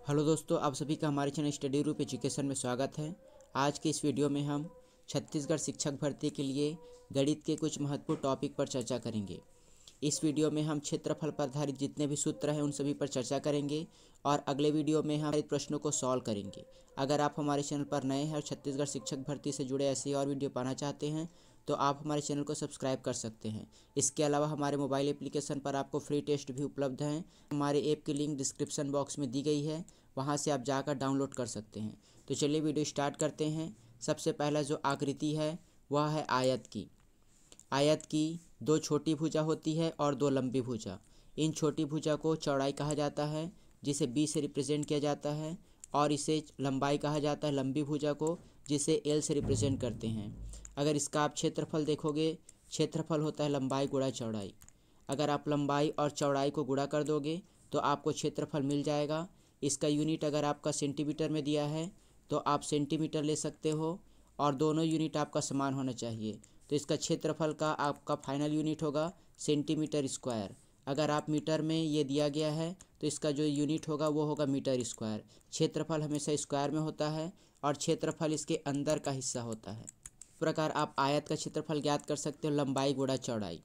Hello दोस्तों, आप सभी का हमारे चैनल स्टडी ग्रुप एजुकेशन में स्वागत है। आज के इस वीडियो में हम छत्तीसगढ़ शिक्षक भर्ती के लिए गणित के कुछ महत्वपूर्ण टॉपिक पर चर्चा करेंगे। इस वीडियो में हम क्षेत्रफल पर आधारित जितने भी सूत्र हैं उन सभी पर चर्चा करेंगे और अगले वीडियो में हम प्रश्नों को सॉल्व करेंगे। अगर आप हमारे चैनल पर नए हैं और छत्तीसगढ़ शिक्षक भर्ती से जुड़े ऐसे और वीडियो पाना चाहते हैं तो आप हमारे चैनल को सब्सक्राइब कर सकते हैं। इसके अलावा हमारे मोबाइल एप्लीकेशन पर आपको फ्री टेस्ट भी उपलब्ध हैं। हमारे ऐप की लिंक डिस्क्रिप्शन बॉक्स में दी गई है, वहाँ से आप जाकर डाउनलोड कर सकते हैं। तो चलिए वीडियो स्टार्ट करते हैं। सबसे पहला जो आकृति है वह है आयत की। आयत की दो छोटी भुजा होती है और दो लंबी भुजा। इन छोटी भुजा को चौड़ाई कहा जाता है, जिसे बी से रिप्रेजेंट किया जाता है, और इसे लंबाई कहा जाता है लंबी भुजा को, जिसे एल से रिप्रेजेंट करते हैं। अगर इसका आप क्षेत्रफल देखोगे, क्षेत्रफल होता है लंबाई गुणा चौड़ाई। अगर आप लंबाई और चौड़ाई को गुणा कर दोगे तो आपको क्षेत्रफल मिल जाएगा। इसका यूनिट अगर आपका सेंटीमीटर में दिया है तो आप सेंटीमीटर ले सकते हो, और दोनों यूनिट आपका समान होना चाहिए। तो इसका क्षेत्रफल का आपका फाइनल यूनिट होगा सेंटीमीटर स्क्वायर। अगर आप मीटर में ये दिया गया है तो इसका जो यूनिट होगा वो होगा मीटर स्क्वायर। क्षेत्रफल हमेशा स्क्वायर में होता है और क्षेत्रफल इसके अंदर का हिस्सा होता है। इस प्रकार आप आयत का क्षेत्रफल ज्ञात कर सकते हो, लंबाई गुणा चौड़ाई।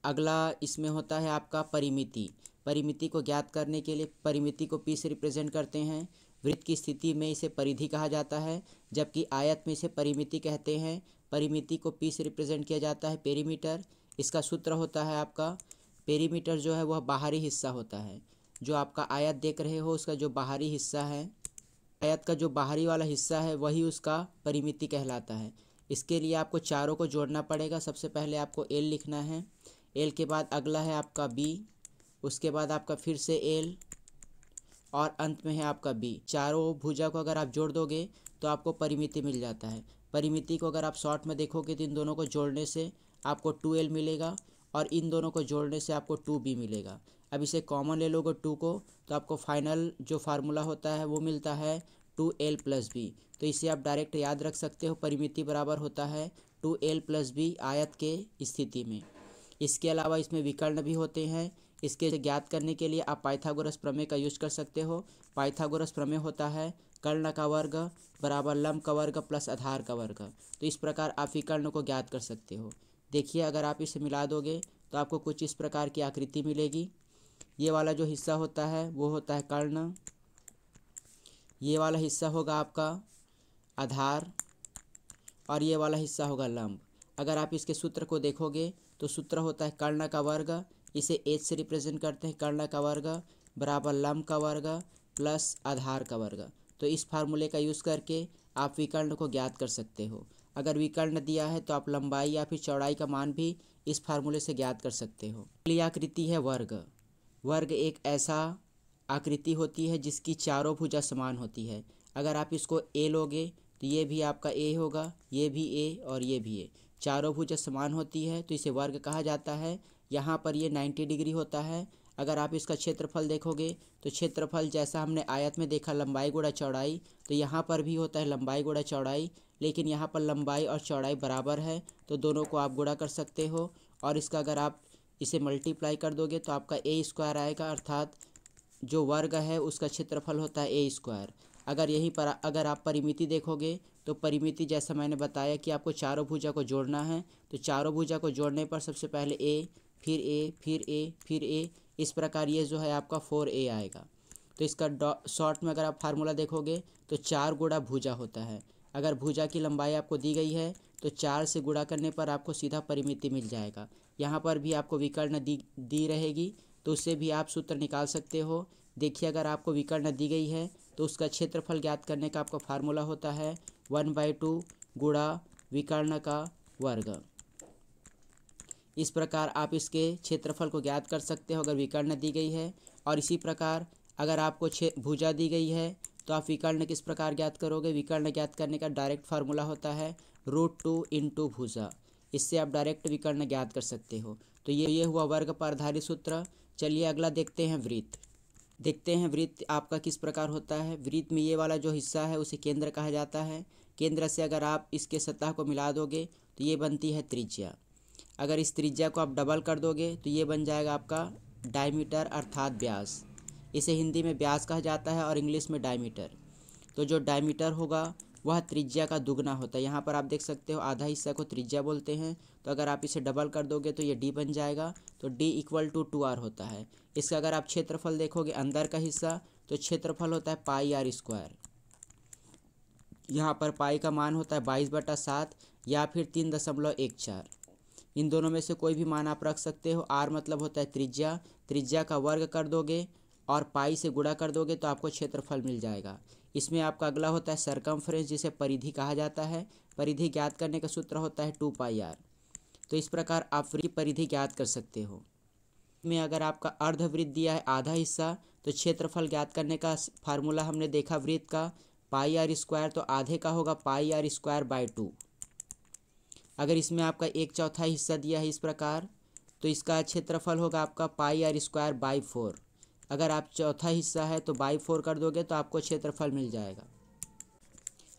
अगला इसमें होता है आपका परिमिति। परिमिति को ज्ञात करने के लिए परिमिति को पी से रिप्रेजेंट करते हैं। वृत्त की स्थिति में इसे परिधि कहा जाता है, जबकि आयत में इसे परिमिति कहते हैं। परिमिति को पी से रिप्रेजेंट किया जाता है पेरीमीटर। इसका सूत्र होता है आपका, पेरीमीटर जो है वह बाहरी हिस्सा होता है। जो आपका आयत देख रहे हो उसका जो बाहरी हिस्सा है, आयत का जो बाहरी वाला हिस्सा है वही उसका परिमिति कहलाता है। इसके लिए आपको चारों को जोड़ना पड़ेगा। सबसे पहले आपको एल लिखना है, एल के बाद अगला है आपका बी, उसके बाद आपका फिर से एल, और अंत में है आपका बी। चारों भुजा को अगर आप जोड़ दोगे तो आपको परिमिति मिल जाता है। परिमिति को अगर आप शॉर्ट में देखोगे तो इन दोनों को जोड़ने से आपको 2l मिलेगा और इन दोनों को जोड़ने से आपको 2b मिलेगा। अब इसे कॉमन ले लोगे 2 को तो आपको फाइनल जो फार्मूला होता है वो मिलता है 2l + b। तो इसे आप डायरेक्ट याद रख सकते हो, परिमिति बराबर होता है 2l + b आयत के स्थिति में। इसके अलावा इसमें विकर्ण भी होते हैं। इसके ज्ञात करने के लिए आप पाइथागोरस प्रमेय का यूज कर सकते हो। पाइथागोरस प्रमेय होता है कर्ण का वर्ग बराबर लंब का वर्ग प्लस आधार का वर्ग। तो इस प्रकार आप विकर्ण को ज्ञात कर सकते हो। देखिए, अगर आप इसे मिला दोगे तो आपको कुछ इस प्रकार की आकृति मिलेगी। ये वाला जो हिस्सा होता है वो होता है कर्ण, ये वाला हिस्सा होगा आपका आधार, और ये वाला हिस्सा होगा लंब। अगर आप इसके सूत्र को देखोगे तो सूत्र होता है कर्ण का वर्ग, इसे एच से रिप्रेजेंट करते हैं, कर्ण का वर्ग बराबर लंब का वर्ग प्लस आधार का वर्ग। तो इस फार्मूले का यूज़ करके आप विकर्ण को ज्ञात कर सकते हो। अगर विकर्ण दिया है तो आप लंबाई या फिर चौड़ाई का मान भी इस फार्मूले से ज्ञात कर सकते हो। अगली आकृति है वर्ग। वर्ग एक ऐसा आकृति होती है जिसकी चारों भुजा समान होती है। अगर आप इसको ए लोगे तो ये भी आपका ए होगा, ये भी ए और ये भी ए। चारों भुजा समान होती है तो इसे वर्ग कहा जाता है। यहाँ पर ये 90 डिग्री होता है। अगर आप इसका क्षेत्रफल देखोगे तो क्षेत्रफल जैसा हमने आयत में देखा लंबाई गुणा चौड़ाई, तो यहाँ पर भी होता है लंबाई गुणा चौड़ाई, लेकिन यहाँ पर लंबाई और चौड़ाई बराबर है तो दोनों को आप गुणा कर सकते हो। और इसका अगर आप इसे मल्टीप्लाई कर दोगे तो आपका ए स्क्वायर आएगा, अर्थात जो वर्ग है उसका क्षेत्रफल होता है ए स्क्वायर। अगर यहीं पर अगर आप परिमिति देखोगे तो परिमिति जैसा मैंने बताया कि आपको चारों भुजा को जोड़ना है, तो चारों भुजा को जोड़ने पर सबसे पहले ए, फिर ए, फिर ए, फिर ए, इस प्रकार ये जो है आपका 4a आएगा। तो इसका शॉर्ट में अगर आप फार्मूला देखोगे तो 4 गुणा भुजा होता है। अगर भुजा की लंबाई आपको दी गई है तो 4 से गुणा करने पर आपको सीधा परिमिति मिल जाएगा। यहाँ पर भी आपको विकर्ण दी रहेगी तो उससे भी आप सूत्र निकाल सकते हो। देखिए, अगर आपको विकर्ण दी गई है तो उसका क्षेत्रफल ज्ञात करने का आपका फार्मूला होता है 1/2 गुणा विकर्ण का वर्ग। इस प्रकार आप इसके क्षेत्रफल को ज्ञात कर सकते हो अगर विकर्ण दी गई है। और इसी प्रकार अगर आपको भुजा दी गई है तो आप विकर्ण किस प्रकार ज्ञात करोगे। विकर्ण ज्ञात करने का डायरेक्ट फार्मूला होता है √2 × भुजा। इससे आप डायरेक्ट विकर्ण ज्ञात कर सकते हो। तो ये हुआ वर्ग पर आधारित सूत्र। चलिए अगला देखते हैं वृत्त। देखते हैं वृत्त आपका किस प्रकार होता है। वृत्त में ये वाला जो हिस्सा है उसे केंद्र कहा जाता है। केंद्र से अगर आप इसके सतह को मिला दोगे तो ये बनती है त्रिज्या। अगर इस त्रिज्या को आप डबल कर दोगे तो ये बन जाएगा आपका डायमीटर अर्थात व्यास। इसे हिंदी में व्यास कहा जाता है और इंग्लिश में डायमीटर। तो जो डायमीटर होगा वह त्रिज्या का दुगना होता है। यहाँ पर आप देख सकते हो आधा हिस्सा को त्रिज्या बोलते हैं, तो अगर आप इसे डबल कर दोगे तो ये d बन जाएगा। तो d इक्वल टू 2r होता है। इसका अगर आप क्षेत्रफल देखोगे अंदर का हिस्सा, तो क्षेत्रफल होता है पाई आर स्क्वायर। यहाँ पर पाई का मान होता है 22/7 या फिर 3.14। इन दोनों में से कोई भी मान आप रख सकते हो। आर मतलब होता है त्रिज्या, त्रिज्या का वर्ग कर दोगे और पाई से गुणा कर दोगे तो आपको क्षेत्रफल मिल जाएगा। इसमें आपका अगला होता है सरकमफ्रेंस, जिसे परिधि कहा जाता है। परिधि ज्ञात करने का सूत्र होता है 2πr। तो इस प्रकार आप वृत्त की परिधि ज्ञात कर सकते हो। में अगर आपका अर्धवृत्त दिया है आधा हिस्सा, तो क्षेत्रफल ज्ञात करने का फार्मूला हमने देखा वृत्त का पाई आर स्क्वायर, तो आधे का होगा पाई आर स्क्वायर बाई 2। अगर इसमें आपका 1/4 हिस्सा दिया है इस प्रकार, तो इसका क्षेत्रफल होगा आपका पाई आर स्क्वायर बाई 4। अगर आप चौथा हिस्सा है तो बाई 4 कर दोगे तो आपको क्षेत्रफल मिल जाएगा।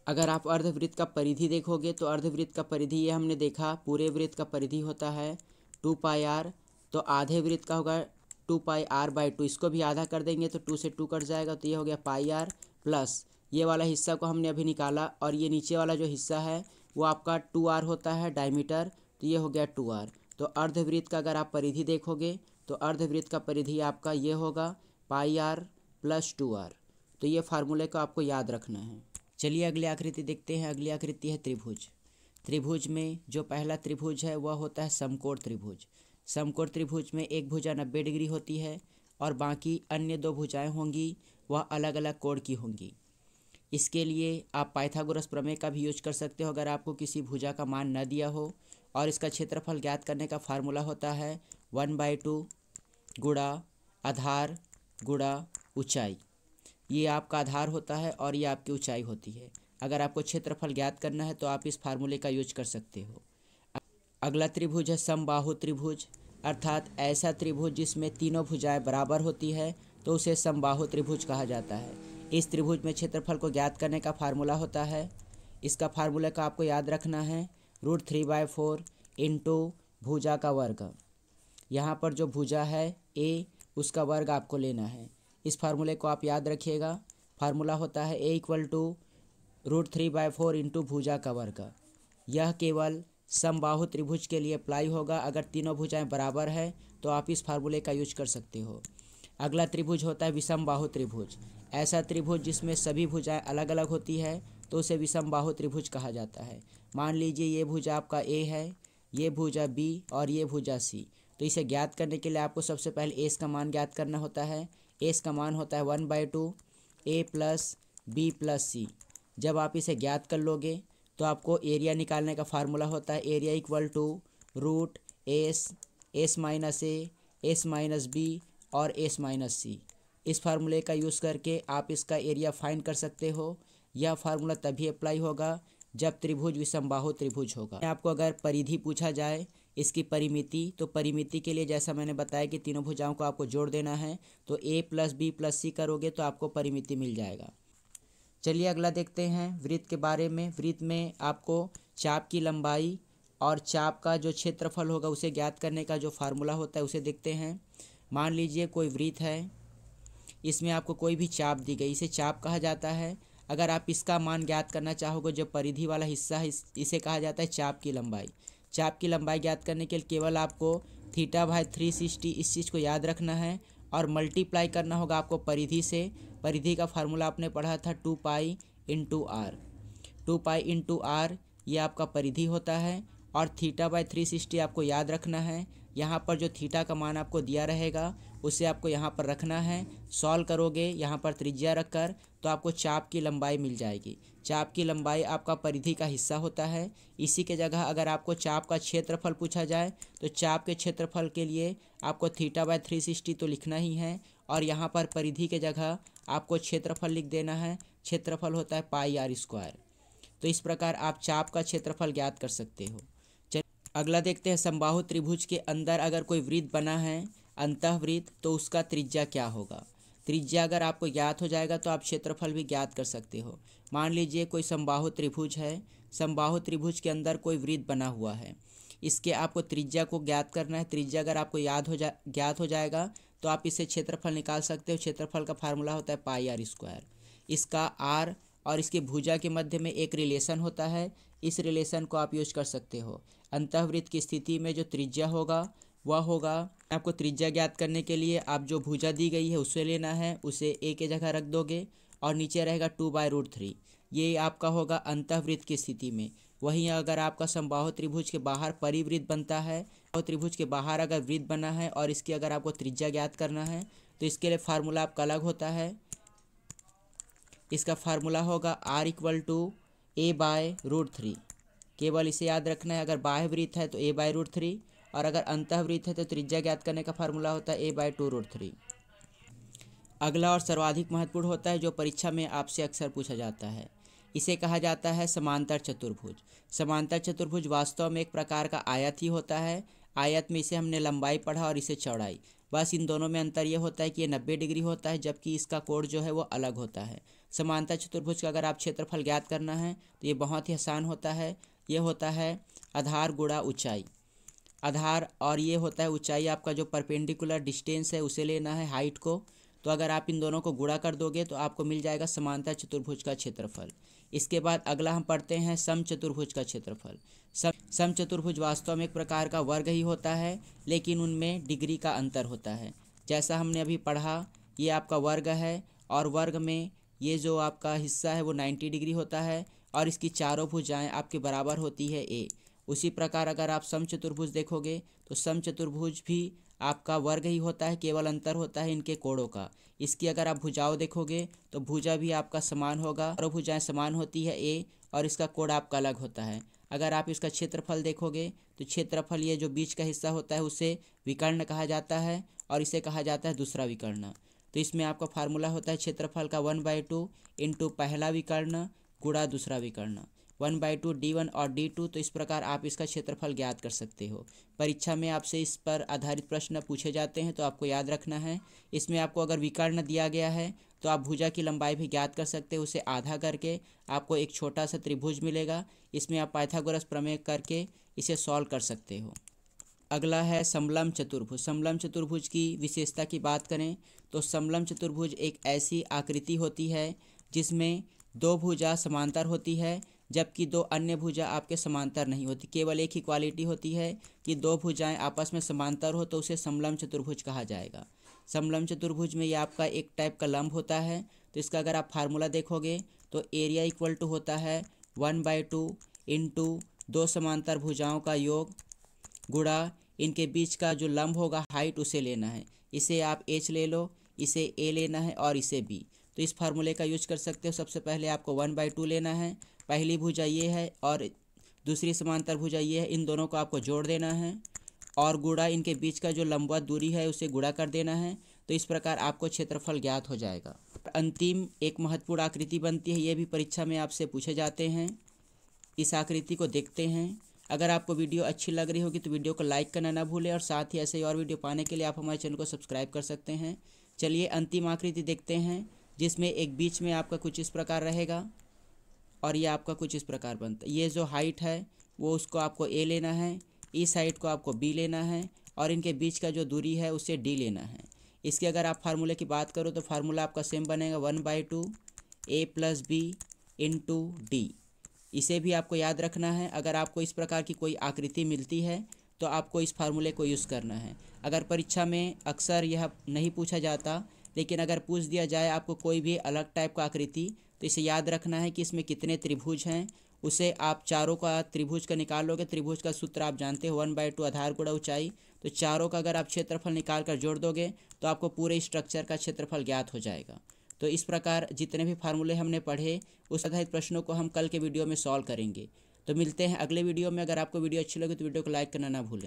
अगर आप अर्धवृत्त का परिधि देखोगे तो अर्धवृत्त का परिधि ये हमने देखा, पूरे वृत्त का परिधि होता है 2πr, तो आधे वृत्त का होगा 2πr बाई 2। इसको भी आधा कर देंगे तो 2 से 2 कट जाएगा, तो ये हो गया पाई आर प्लस ये वाला हिस्सा को हमने अभी निकाला, और ये नीचे वाला जो हिस्सा है वो आपका 2r होता है डायमीटर, तो ये हो गया 2r। तो अर्धवृत्त का अगर आप परिधि देखोगे तो अर्धवृत्त का परिधि आपका ये होगा पाई आर प्लस 2r। तो ये फार्मूले को आपको याद रखना है। चलिए अगली आकृति देखते हैं। अगली आकृति है त्रिभुज। त्रिभुज में जो पहला त्रिभुज है वह होता है समकोण त्रिभुज। समकोण त्रिभुज में एक भुजा 90 डिग्री होती है और बाकी अन्य दो भुजाएं होंगी वह अलग अलग कोण की होंगी। इसके लिए आप पाइथागोरस प्रमेय का भी यूज कर सकते हो अगर आपको किसी भुजा का मान न दिया हो। और इसका क्षेत्रफल ज्ञात करने का फार्मूला होता है 1/2 गुणा आधार गुणा ऊंचाई। ये आपका आधार होता है और ये आपकी ऊंचाई होती है। अगर आपको क्षेत्रफल ज्ञात करना है तो आप इस फार्मूले का यूज कर सकते हो। अगला त्रिभुज है समबाहु त्रिभुज, अर्थात ऐसा त्रिभुज जिसमें तीनों भुजाएं बराबर होती है तो उसे समबाहु त्रिभुज कहा जाता है। इस त्रिभुज में क्षेत्रफल को ज्ञात करने का फार्मूला होता है, इसका फार्मूला का आपको याद रखना है √3/4 इंटू भुजा का वर्ग। यहाँ पर जो भुजा है ए, उसका वर्ग आपको लेना है। इस फार्मूले को आप याद रखिएगा। फार्मूला होता है A इक्वल टू √3/4 इंटू भुजा का वर्ग। यह केवल समबाहु त्रिभुज के लिए अप्लाई होगा। अगर तीनों भुजाएं बराबर है तो आप इस फार्मूले का यूज कर सकते हो। अगला त्रिभुज होता है विषमबाहु त्रिभुज। ऐसा त्रिभुज जिसमें सभी भुजाएं अलग अलग होती है तो उसे विषमबाहु त्रिभुज कहा जाता है। मान लीजिए ये भुजा आपका ए है, ये भुजा बी और ये भुजा सी। तो इसे ज्ञात करने के लिए आपको सबसे पहले एस का मान ज्ञात करना होता है। एस का मान होता है 1/2 ए प्लस बी प्लस सी। जब आप इसे ज्ञात कर लोगे तो आपको एरिया निकालने का फार्मूला होता है area equal to root S minus A, S minus B और एस माइनस सी। इस फार्मूले का यूज़ करके आप इसका एरिया फाइंड कर सकते हो। यह फार्मूला तभी अप्लाई होगा जब त्रिभुज विषमबाहु त्रिभुज होगा। आपको अगर परिधि पूछा जाए इसकी परिमिति, तो परिमिति के लिए जैसा मैंने बताया कि तीनों भुजाओं को आपको जोड़ देना है, तो ए प्लस बी प्लस सी करोगे तो आपको परिमिति मिल जाएगा। चलिए अगला देखते हैं वृत्त के बारे में। वृत्त में आपको चाप की लंबाई और चाप का जो क्षेत्रफल होगा उसे ज्ञात करने का जो फार्मूला होता है उसे देखते हैं। मान लीजिए कोई वृत्त है, इसमें आपको कोई भी चाप दी गई, इसे चाप कहा जाता है। अगर आप इसका मान ज्ञात करना चाहोगे, जो परिधि वाला हिस्सा है इसे कहा जाता है चाप की लंबाई। चाप की लंबाई ज्ञात करने के लिए केवल आपको θ/360 इस चीज़ को याद रखना है और मल्टीप्लाई करना होगा आपको परिधि से। परिधि का फार्मूला आपने पढ़ा था 2π इंटू आर। 2π इंटू आर ये आपका परिधि होता है और θ/360 आपको याद रखना है। यहाँ पर जो थीटा का मान आपको दिया रहेगा उसे आपको यहाँ पर रखना है। सॉल्व करोगे यहाँ पर त्रिज्या रखकर तो आपको चाप की लंबाई मिल जाएगी। चाप की लंबाई आपका परिधि का हिस्सा होता है। इसी के जगह अगर आपको चाप का क्षेत्रफल पूछा जाए तो चाप के क्षेत्रफल के लिए आपको θ/360 तो लिखना ही है और यहाँ पर परिधि के जगह आपको क्षेत्रफल लिख देना है। क्षेत्रफल होता है πr²। तो इस प्रकार आप चाप का क्षेत्रफल ज्ञात कर सकते हो। अगला देखते हैं समबाहु त्रिभुज के अंदर अगर कोई वृत्त बना है अंतःवृत्त, तो उसका त्रिज्या क्या होगा। त्रिज्या अगर आपको ज्ञात हो जाएगा तो आप क्षेत्रफल भी ज्ञात कर सकते हो। मान लीजिए कोई समबाहु त्रिभुज है, समबाहु त्रिभुज के अंदर कोई वृत्त बना हुआ है, इसके आपको त्रिज्या को ज्ञात करना है। त्रिज्या अगर आपको ज्ञात हो जाएगा तो तो आप इससे क्षेत्रफल निकाल सकते हो। क्षेत्रफल का फार्मूला होता है पाई आर स्क्वायर। इसका आर और इसकी भुजा के मध्य में एक रिलेशन होता है, इस रिलेशन को आप यूज कर सकते हो। अंतःवृत्त की स्थिति में जो त्रिज्या होगा वह होगा, आपको त्रिज्या ज्ञात करने के लिए आप जो भुजा दी गई है उसे लेना है, उसे ए के जगह रख दोगे और नीचे रहेगा 2/√3। ये आपका होगा अंतःवृत्त की स्थिति में। वहीं अगर आपका समबाहु त्रिभुज के बाहर परिवृत्त बनता है और त्रिभुज के बाहर अगर वृत्त बना है और इसकी अगर आपको त्रिज्या ज्ञात करना है तो इसके लिए फार्मूला आपका अलग होता है। इसका फार्मूला होगा r = a/√3। केवल इसे याद रखना है। अगर बाह्य वृत्त है तो a/√3 और अगर अंतःवृत्त है तो त्रिज्या ज्ञात करने का फार्मूला होता है a/2√3। अगला और सर्वाधिक महत्वपूर्ण होता है जो परीक्षा में आपसे अक्सर पूछा जाता है, इसे कहा जाता है समांतर चतुर्भुज। समांतर चतुर्भुज वास्तव में एक प्रकार का आयत ही होता है। आयत में इसे हमने लंबाई पढ़ा और इसे चौड़ाई, बस इन दोनों में अंतर ये होता है कि ये 90 डिग्री होता है जबकि इसका कोण जो है वो अलग होता है। समांतर चतुर्भुज का अगर आप क्षेत्रफल ज्ञात करना है तो ये बहुत ही आसान होता है। ये होता है आधार गुणा ऊंचाई, आधार और ये होता है ऊंचाई। आपका जो परपेंडिकुलर डिस्टेंस है उसे लेना है, हाइट को। तो अगर आप इन दोनों को गुणा कर दोगे तो आपको मिल जाएगा समांतर चतुर्भुज का क्षेत्रफल। इसके बाद अगला हम पढ़ते हैं समचतुर्भुज का क्षेत्रफल। समचतुर्भुज वास्तव में एक प्रकार का वर्ग ही होता है, लेकिन उनमें डिग्री का अंतर होता है। जैसा हमने अभी पढ़ा, ये आपका वर्ग है और वर्ग में ये जो आपका हिस्सा है वो 90 डिग्री होता है और इसकी चारों भुजाएं आपके बराबर होती है ए। उसी प्रकार अगर आप समचतुर्भुज देखोगे तो समचतुर्भुज भी आपका वर्ग ही होता है, केवल अंतर होता है इनके कोणों का। इसकी अगर आप भुजाओं देखोगे तो भुजा भी आपका समान होगा और भुजाएं समान होती है ए और इसका कोण आपका अलग होता है। अगर आप इसका क्षेत्रफल देखोगे तो क्षेत्रफल ये जो बीच का हिस्सा होता है उसे विकर्ण कहा जाता है और इसे कहा जाता है दूसरा विकर्ण। तो इसमें आपका फार्मूला होता है क्षेत्रफल का 1/2 इंटू पहला विकर्ण गुणा दूसरा विकर्ण, 1/2 D1 और D2। तो इस प्रकार आप इसका क्षेत्रफल ज्ञात कर सकते हो। परीक्षा में आपसे इस पर आधारित प्रश्न पूछे जाते हैं तो आपको याद रखना है। इसमें आपको अगर विकर्ण दिया गया है तो आप भुजा की लंबाई भी ज्ञात कर सकते हो। उसे आधा करके आपको एक छोटा सा त्रिभुज मिलेगा। इसमें आप पाइथागोरस प्रमेय करके इसे सॉल्व कर सकते हो। अगला है समलंब चतुर्भुज। समलंब चतुर्भुज की विशेषता की बात करें तो समलंब चतुर्भुज एक ऐसी आकृति होती है जिसमें दो भुजा समांतर होती है जबकि दो अन्य भुजा आपके समांतर नहीं होती। केवल एक ही क्वालिटी होती है कि दो भुजाएं आपस में समांतर हो तो उसे समलंब चतुर्भुज कहा जाएगा। समलंब चतुर्भुज में ये आपका एक टाइप का लंब होता है। तो इसका अगर आप फार्मूला देखोगे तो एरिया इक्वल टू होता है 1/2 इंटू दो समांतर भुजाओं का योग गुणा इनके बीच का जो लंब होगा हाइट उसे लेना है। इसे आप h ले लो, इसे a लेना है और इसे b। तो इस फार्मूले का यूज कर सकते हो। सबसे पहले आपको 1/2 लेना है, पहली भुजा ये है और दूसरी समांतर भुजा ये है, इन दोनों को आपको जोड़ देना है और गुणा इनके बीच का जो लंबवत दूरी है उसे गुणा कर देना है। तो इस प्रकार आपको क्षेत्रफल ज्ञात हो जाएगा। अंतिम एक महत्वपूर्ण आकृति बनती है, ये भी परीक्षा में आपसे पूछे जाते हैं। इस आकृति को देखते हैं। अगर आपको वीडियो अच्छी लग रही होगी तो वीडियो को लाइक करना ना भूलें और साथ ही ऐसे ही और वीडियो पाने के लिए आप हमारे चैनल को सब्सक्राइब कर सकते हैं। चलिए अंतिम आकृति देखते हैं जिसमें एक बीच में आपका कुछ इस प्रकार रहेगा और ये आपका कुछ इस प्रकार बनता है। ये जो हाइट है वो उसको आपको a लेना है, इस हाइट को आपको b लेना है और इनके बीच का जो दूरी है उसे d लेना है। इसके अगर आप फार्मूले की बात करो तो फार्मूला आपका सेम बनेगा 1/2 a + b इंटू d। इसे भी आपको याद रखना है। अगर आपको इस प्रकार की कोई आकृति मिलती है तो आपको इस फार्मूले को यूज़ करना है। अगर परीक्षा में अक्सर यह नहीं पूछा जाता, लेकिन अगर पूछ दिया जाए आपको कोई भी अलग टाइप का आकृति तो इसे याद रखना है कि इसमें कितने त्रिभुज हैं। उसे आप चारों का त्रिभुज का निकाल लोगे। त्रिभुज का सूत्र आप जानते हो 1/2 आधार गुणा ऊंचाई। तो चारों का अगर आप क्षेत्रफल निकाल कर जोड़ दोगे तो आपको पूरे स्ट्रक्चर का क्षेत्रफल ज्ञात हो जाएगा। तो इस प्रकार जितने भी फार्मूले हमने पढ़े उस आधारित प्रश्नों को हम कल के वीडियो में सॉल्व करेंगे। तो मिलते हैं अगले वीडियो में। अगर आपको वीडियो अच्छी लगे तो वीडियो को लाइक करना ना भूलें।